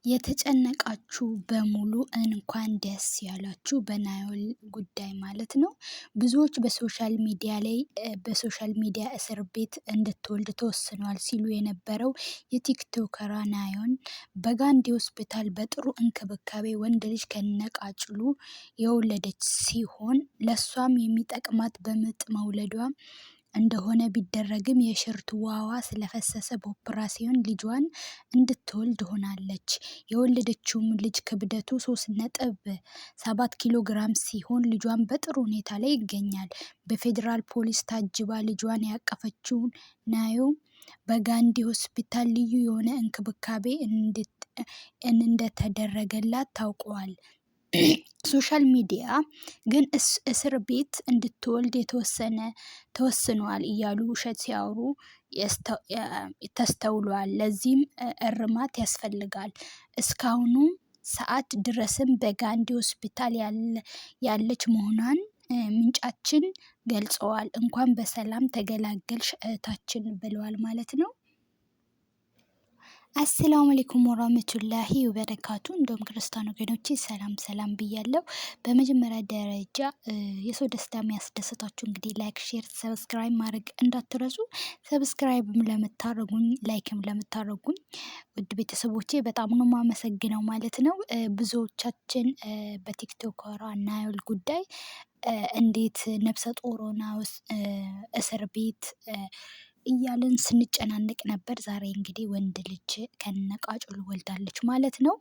የተጨነቃችሁ በሙሉ እንኳን ደስ ያላችሁ በናዮል ጉዳይ ማለት ነው። ብዙዎች በሶሻል ሚዲያ እስር ቤት እንድትወልድ ተወስኗል ሲሉ የነበረው የቲክቶከሯ ናዮን በጋንዲ ሆስፒታል በጥሩ እንክብካቤ ወንድ ልጅ ከነቃጭሉ የወለደች ሲሆን ለሷም የሚጠቅማት በምጥ መውለዷ እንደሆነ ቢደረግም የሽርት ውሃዋ ስለፈሰሰ በኦፕራሲዮን ልጇን እንድትወልድ ሆናለች። የወለደችውም ልጅ ክብደቱ 3.7 ኪሎ ግራም ሲሆን ልጇን በጥሩ ሁኔታ ላይ ይገኛል። በፌዴራል ፖሊስ ታጅባ ልጇን ያቀፈችው ናዮ በጋንዲ ሆስፒታል ልዩ የሆነ እንክብካቤ እንደተደረገላት ታውቋል። ሶሻል ሚዲያ ግን እስር ቤት እንድትወልድ ተወስኗል እያሉ ውሸት ሲያወሩ ተስተውሏል። ለዚህም እርማት ያስፈልጋል። እስካሁኑ ሰዓት ድረስም በጋንዲ ሆስፒታል ያለች መሆኗን ምንጫችን ገልጸዋል። እንኳን በሰላም ተገላገልሽ እህታችን ብለዋል ማለት ነው። አሰላሙ አለይኩም ወራህመቱላሂ ወበረካቱ። እንደውም ክርስቲያን ወገኖቼ ሰላም ብያለሁ። በመጀመሪያ ደረጃ የሰው ደስታ የሚያስደስታችሁ እንግዲህ ላይክ፣ ሼር፣ ሰብስክራይብ ማድረግ እንዳትረሱ። ሰብስክራይብም ለምታደርጉኝ ላይክም ለምታደርጉኝ ውድ ቤተሰቦቼ በጣም ነው የማመሰግነው ማለት ነው። ብዙዎቻችን በቲክቶከሯ ናዮል ጉዳይ እንዴት ነፍሰ ጡር ሆና እስር ቤት እያልን ስንጨናነቅ ነበር። ዛሬ እንግዲህ ወንድ ልጅ ከነቃጭሉ ወልዳለች ማለት ነው።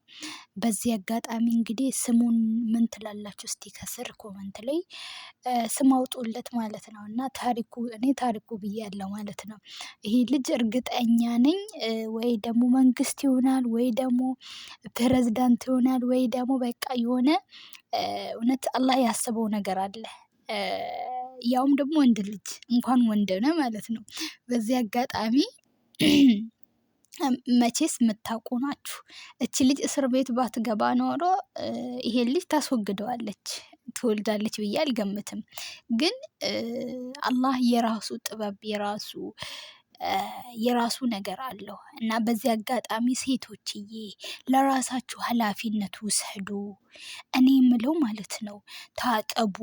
በዚህ አጋጣሚ እንግዲህ ስሙን ምን ትላላችሁ እስቲ ከስር ኮመንት ላይ ስም አውጡለት ማለት ነው። እና እኔ ታሪኩ ብያለሁ ማለት ነው። ይሄ ልጅ እርግጠኛ ነኝ ወይ ደግሞ መንግስት ይሆናል ወይ ደግሞ ፕሬዝዳንት ይሆናል ወይ ደግሞ በቃ የሆነ እውነት አላህ ያሰበው ነገር አለ። ያውም ደግሞ ወንድ ልጅ እንኳን ወንድ ነው ማለት ነው። በዚህ አጋጣሚ መቼስ የምታውቁ ናችሁ። እቺ ልጅ እስር ቤት ባትገባ ኖሮ ይሄን ልጅ ታስወግደዋለች ትወልዳለች ብዬ አልገምትም። ግን አላህ የራሱ ጥበብ የራሱ ነገር አለው እና በዚህ አጋጣሚ ሴቶችዬ ለራሳችሁ ኃላፊነት ውሰዱ። እኔ የምለው ማለት ነው ታቀቡ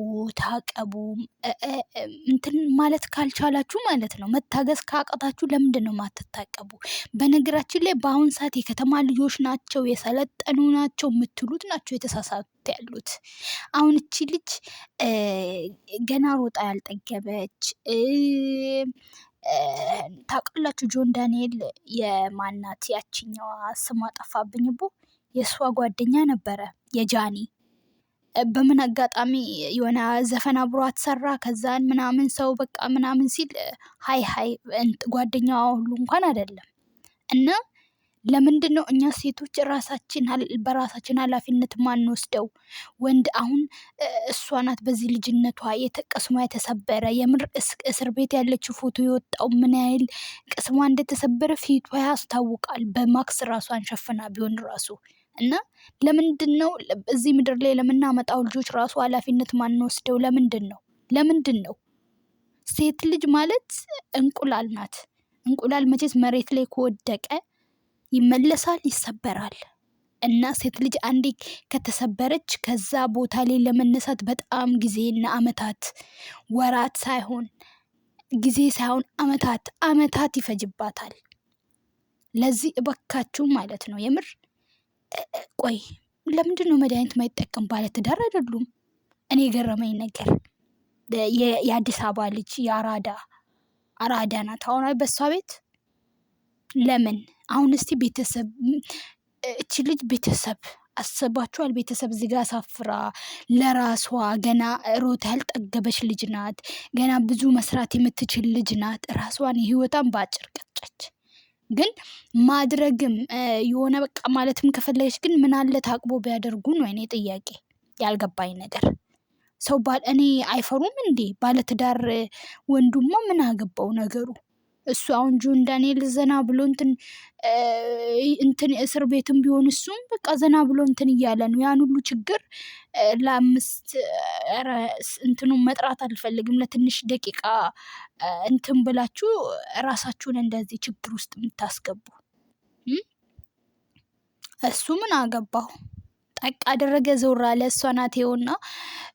እንትን ማለት ካልቻላችሁ ማለት ነው መታገስ ካቃታችሁ ለምንድነው የማትታቀቡ? በነገራችን ላይ በአሁን ሰዓት የከተማ ልጆች ናቸው የሰለጠኑ ናቸው የምትሉት ናቸው የተሳሳቱት ያሉት። አሁን እቺ ልጅ ገና ሮጣ ያልጠገበች ታውቃላችሁ ጆን ዳንኤል የማናት ያችኛዋ ስሟ ጠፋብኝ የእሷ ጓደኛ ነበረ የጃኒ በምን አጋጣሚ የሆነ ዘፈን አብሯት ሰራ። ከዛን ምናምን ሰው በቃ ምናምን ሲል ሃይ ጓደኛዋ ሁሉ እንኳን አይደለም። እና ለምንድነው እኛ ሴቶች በራሳችን ኃላፊነት ማንወስደው? ወንድ አሁን እሷ ናት በዚህ ልጅነቷ ቅስሟ የተሰበረ የምር እስር ቤት ያለችው ፎቶ የወጣው ምን ያህል ቅስሟ እንደተሰበረ ፊቷ ያስታውቃል። በማክስ ራሷን ሸፍና ቢሆን ራሱ እና ለምንድነው እዚህ ምድር ላይ ለምናመጣው ልጆች ራሱ ኃላፊነት ማንወስደው? ለምንድን ነው? ሴት ልጅ ማለት እንቁላል ናት። እንቁላል መቼስ መሬት ላይ ከወደቀ ይመለሳል፣ ይሰበራል። እና ሴት ልጅ አንዴ ከተሰበረች ከዛ ቦታ ላይ ለመነሳት በጣም ጊዜና አመታት ወራት ሳይሆን ጊዜ ሳይሆን አመታት ይፈጅባታል። ለዚህ እባካችሁ ማለት ነው የምር ቆይ ለምንድነው መድኃኒት የማይጠቀም ባለትዳር አይደሉም? እኔ የገረመኝ ነገር የአዲስ አበባ ልጅ አራዳ ናት አሁን በሷ ቤት ለምን አሁን እስቲ ቤተሰብ እቺ ልጅ ቤተሰብ አስባችኋል? ቤተሰብ እዚህ ጋር አሳፍራ ለራሷ ገና ሮታ ያልጠገበች ልጅ ናት። ገና ብዙ መስራት የምትችል ልጅ ናት። ራሷን የህይወቷን በአጭር ቀጨች። ግን ማድረግም የሆነ በቃ ማለትም ከፈለገች ግን ምን አለ ታቅቦ ቢያደርጉ ነው የኔ ጥያቄ። ያልገባኝ ነገር ሰው እኔ አይፈሩም እንዴ? ባለትዳር ወንዱማ ምን አገባው ነገሩ? እሱ አሁን ጆን ዳንኤል ዘና ብሎ እንትን እስር ቤትም ቢሆን እሱም በቃ ዘና ብሎ እንትን እያለ ነው። ያን ሁሉ ችግር ለአምስት እንትኑን መጥራት አልፈልግም ለትንሽ ደቂቃ እንትን ብላችሁ ራሳችሁን እንደዚህ ችግር ውስጥ የምታስገቡ እሱ ምን አገባው? ጠቅ አደረገ፣ ዘውር አለ። እሷ ናት ይኸውና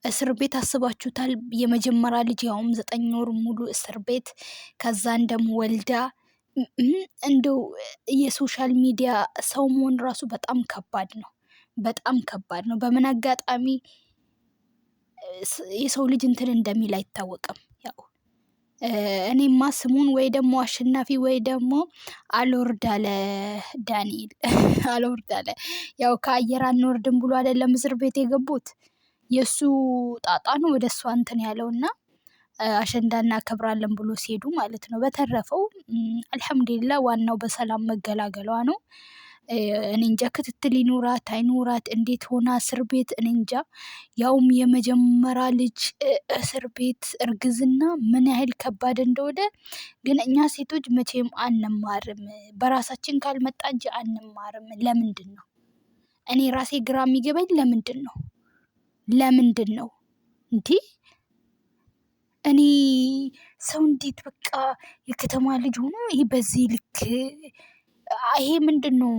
እስር ቤት አስባችሁታል? የመጀመሪያ ልጅ ያውም 9 ወር ሙሉ እስር ቤት፣ ከዛን ደግሞ ወልዳ። እንደው የሶሻል ሚዲያ ሰው መሆን ራሱ በጣም ከባድ ነው፣ በጣም ከባድ ነው። በምን አጋጣሚ የሰው ልጅ እንትን እንደሚል አይታወቅም። ያው እኔማ ስሙን ወይ ደግሞ አሸናፊ ወይ ደግሞ አልወርድ አለ ዳንኤል አልወርድ አለ። ያው ከአየር አንወርድም ብሎ አይደለም እስር ቤት የገቡት፣ የእሱ ጣጣ ነው ወደ እሷ እንትን ያለውና አሸንዳ እናከብራለን ብሎ ሲሄዱ ማለት ነው። በተረፈው አልሐምዱሊላ ዋናው በሰላም መገላገሏ ነው። እኔ እንጃ ክትትል ይኑራት አይኑራት እንዴት ሆና እስር ቤት እኔ እንጃ። ያውም የመጀመሪያ ልጅ እስር ቤት እርግዝና ምን ያህል ከባድ እንደሆነ ግን እኛ ሴቶች መቼም አንማርም፣ በራሳችን ካልመጣ እንጂ አንማርም። ለምንድን ነው እኔ ራሴ ግራ የሚገባኝ? ለምንድን ነው እንዲህ እኔ ሰው እንዴት በቃ የከተማ ልጅ ሆኖ ይሄ በዚህ ልክ ይሄ ምንድን ነው?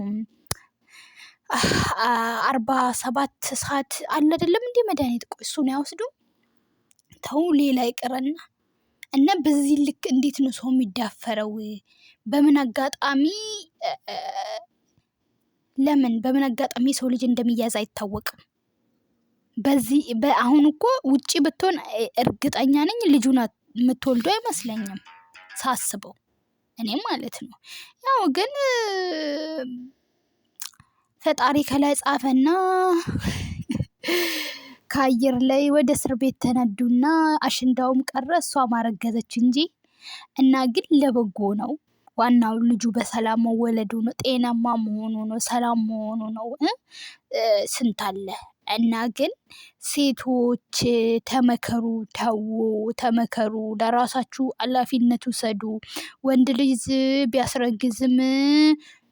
47 ሰዓት አለ አይደለም እንዴ መድኃኒት? ቆይ እሱን አይወስዱ? ተው ሌላ ይቅርና እና በዚህ ልክ እንዴት ነው ሰው የሚዳፈረው? በምን አጋጣሚ በምን አጋጣሚ ሰው ልጅ እንደሚያዝ አይታወቅም። አሁን እኮ ውጪ ብትሆን እርግጠኛ ነኝ ልጁን የምትወልዱ አይመስለኝም ሳስበው እኔ ማለት ነው። ያው ግን ፈጣሪ ከላይ ጻፈና ከአየር ላይ ወደ እስር ቤት ተነዱና አሸንዳውም ቀረ፣ እሷ ማረገዘች እንጂ እና ግን ለበጎ ነው። ዋናው ልጁ በሰላም መወለዱ ነው፣ ጤናማ መሆኑ ነው፣ ሰላም መሆኑ ነው። ስንት አለ እና ግን ሴቶች ተመከሩ፣ ተመከሩ፣ ለራሳችሁ ኃላፊነት ውሰዱ። ወንድ ልጅ ቢያስረግዝም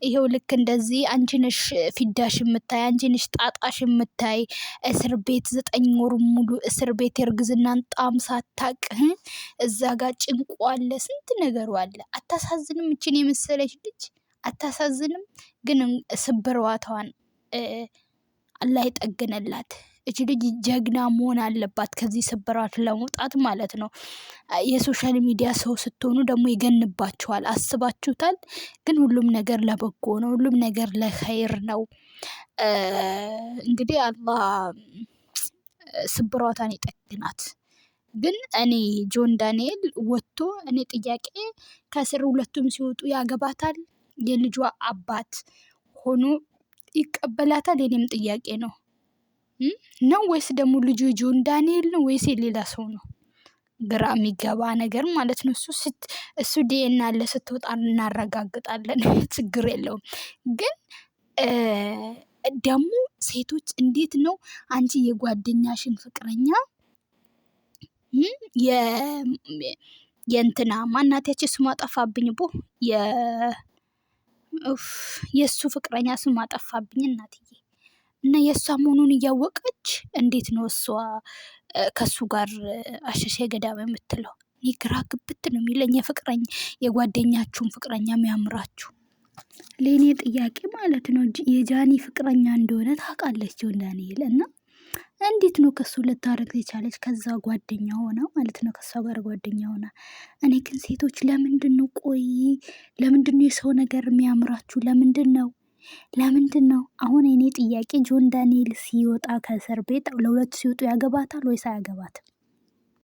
ይሄው ልክ እንደዚህ አንቺ ነሽ ፊዳሽ የምታይ፣ አንቺ ነሽ ጣጣሽ የምታይ። እስር ቤት 9 ወር ሙሉ እስር ቤት የእርግዝናን ጣም ሳታቅ እዛ ጋር ጭንቁ አለ፣ ስንት ነገሩ አለ። አታሳዝንም? እችን የመሰለች ልጅ አታሳዝንም? ግን ስብርዋቷን አላህ ይጠግንላት። እች ልጅ ጀግና መሆን አለባት ከዚህ ስብራት ለመውጣት ማለት ነው። የሶሻል ሚዲያ ሰው ስትሆኑ ደግሞ ይገንባችኋል። አስባችሁታል? ግን ሁሉም ነገር ለበጎ ነው፣ ሁሉም ነገር ለኸይር ነው። እንግዲህ አላህ ስብራቷን ይጠግናት። ግን እኔ ጆን ዳንኤል ወጥቶ እኔ ጥያቄ ከስር ሁለቱም ሲወጡ ያገባታል? የልጇ አባት ሆኖ ይቀበላታል? የኔም ጥያቄ ነው ወይስ ደግሞ ልጁ ጆን ዳንኤል ነው ወይስ የሌላ ሰው ነው? ግራ የሚገባ ነገር ማለት ነው። እሱ ዲኤንኤ አለ፣ ስትወጣ እናረጋግጣለን፣ ችግር የለውም። ግን ደግሞ ሴቶች እንዴት ነው አንቺ የጓደኛሽን ፍቅረኛ የእንትና ማናት ያቺ ስሟ ጠፋብኝ የእሱ ፍቅረኛ ስሟ ጠፋብኝ እናትዬ፣ እና የእሷ መሆኑን እያወቀች እንዴት ነው እሷ ከሱ ጋር አሸሼ ገዳም የምትለው? እኔ ግራ ግብት ነው የሚለኝ። የጓደኛችሁን ፍቅረኛ የሚያምራችሁ ለእኔ ጥያቄ ማለት ነው። የጃኒ ፍቅረኛ እንደሆነ ታውቃለች ጆን ዳንኤል፣ እና እንዴት ነው ከሱ ልታረግ የቻለች? ከዛ ጓደኛ ሆና ማለት ነው፣ ከሷ ጋር ጓደኛ ሆና። እኔ ግን ሴቶች ለምንድን ነው ለምንድን ነው የሰው ነገር የሚያምራችሁ? ለምንድን ነው? አሁን እኔ ጥያቄ ጆን ዳንኤል ሲወጣ ከእስር ቤት ለሁለት ሲወጡ ያገባታል ወይስ አያገባትም?